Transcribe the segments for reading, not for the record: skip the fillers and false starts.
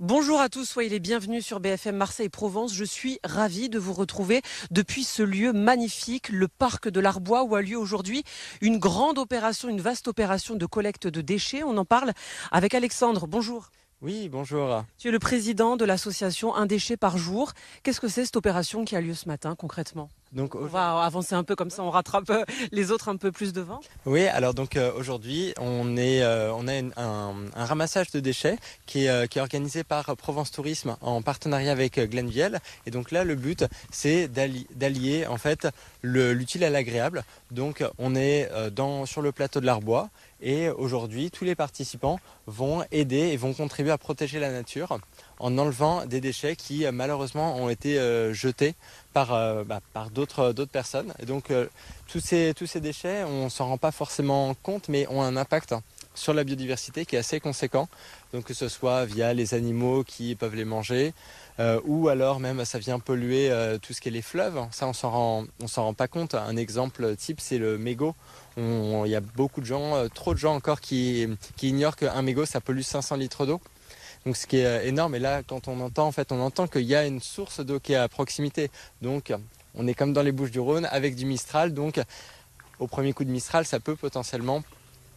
Bonjour à tous, soyez les bienvenus sur BFM Marseille-Provence. Je suis ravie de vous retrouver depuis ce lieu magnifique, le parc de l'Arbois, où a lieu aujourd'hui une grande opération, une vaste opération de collecte de déchets. On en parle avec Alexandre. Bonjour. Oui, bonjour. Tu es le président de l'association Un déchet par jour. Qu'est-ce que c'est cette opération qui a lieu ce matin concrètement? Donc, On va avancer un peu comme ça, on rattrape les autres un peu plus devant. oui, alors aujourd'hui, on a un ramassage de déchets qui est organisé par Provence Tourisme en partenariat avec Glenviel. Et donc là, le but, c'est d'allier en fait l'utile à l'agréable. Donc on est sur le plateau de l'Arbois et aujourd'hui, tous les participants vont aider et vont contribuer à protéger la nature en enlevant des déchets qui malheureusement ont été jetés par d'autres personnes. Et donc tous ces déchets, on ne s'en rend pas forcément compte, mais ont un impact sur la biodiversité qui est assez conséquent. Donc que ce soit via les animaux qui peuvent les manger, ou alors même ça vient polluer tout ce qui est les fleuves. Ça, on s'en rend pas compte. Un exemple type, c'est le mégot. Il y a beaucoup de gens, trop de gens encore qui ignorent qu'un mégot, ça pollue 500 litres d'eau. Donc ce qui est énorme, et là quand on entend qu'il y a une source d'eau qui est à proximité. Donc on est comme dans les Bouches-du-Rhône avec du Mistral, donc au premier coup de Mistral, ça peut potentiellement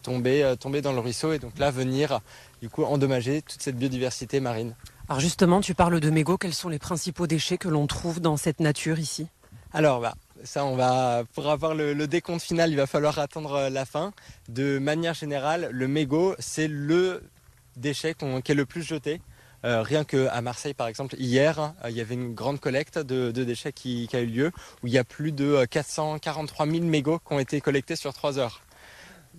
tomber dans le ruisseau et donc là venir du coup endommager toute cette biodiversité marine. Alors justement, tu parles de mégots. Quels sont les principaux déchets que l'on trouve dans cette nature ici? Alors ça, pour avoir le décompte final, il va falloir attendre la fin. De manière générale, le mégot, c'est le déchet qui est le plus jeté. Rien qu'à Marseille, par exemple, hier, il y avait une grande collecte de déchets qui a eu lieu, où il y a plus de 443 000 mégots qui ont été collectés sur 3 heures.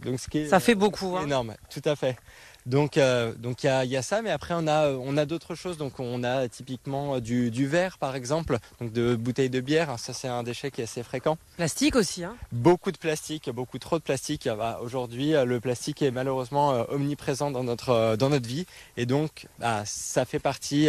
Donc, Ça fait beaucoup, hein. énorme, tout à fait. Donc il y a ça, mais après on a d'autres choses. Donc on a typiquement du verre, par exemple, donc de bouteilles de bière. Ça, c'est un déchet qui est assez fréquent. Plastique aussi, hein. Beaucoup de plastique, beaucoup trop de plastique. Aujourd'hui, le plastique est malheureusement omniprésent dans notre vie. Et donc, ça fait partie,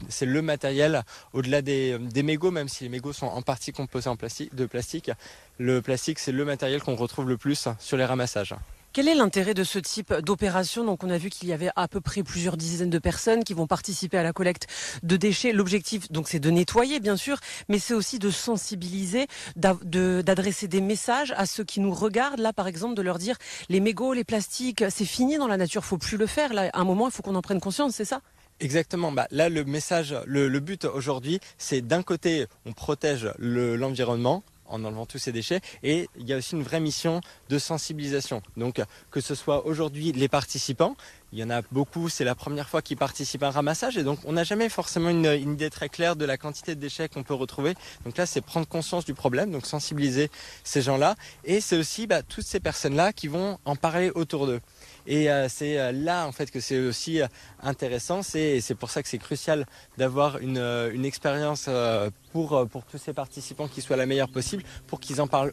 c'est le matériel, au-delà des mégots, même si les mégots sont en partie composés de plastique. Le plastique, c'est le matériel qu'on retrouve le plus sur les ramassages. Quel est l'intérêt de ce type d'opération? Donc on a vu qu'il y avait à peu près plusieurs dizaines de personnes qui vont participer à la collecte de déchets. L'objectif, donc, c'est de nettoyer, bien sûr, mais c'est aussi de sensibiliser, d'adresser des messages à ceux qui nous regardent. Là, par exemple, de leur dire les mégots, les plastiques, c'est fini dans la nature, faut plus le faire. Là, à un moment, il faut qu'on en prenne conscience, c'est ça? Exactement. Là, le message, le but aujourd'hui, c'est d'un côté, on protège l'environnement en enlevant tous ces déchets, et il y a aussi une vraie mission de sensibilisation. Donc, que ce soit aujourd'hui les participants, il y en a beaucoup, c'est la première fois qu'ils participent à un ramassage, et donc on n'a jamais forcément une idée très claire de la quantité de déchets qu'on peut retrouver. Donc là, c'est prendre conscience du problème, donc sensibiliser ces gens-là, et c'est aussi toutes ces personnes-là qui vont en parler autour d'eux. Et c'est là en fait que c'est aussi intéressant, c'est pour ça que c'est crucial d'avoir une expérience pour tous ces participants qui soit la meilleure possible, pour qu'ils en parlent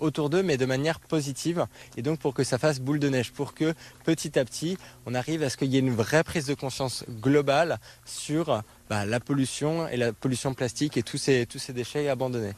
autour d'eux, mais de manière positive, et donc pour que ça fasse boule de neige, pour que petit à petit on arrive à ce qu'il y ait une vraie prise de conscience globale sur la pollution et la pollution plastique et tous ces déchets abandonnés.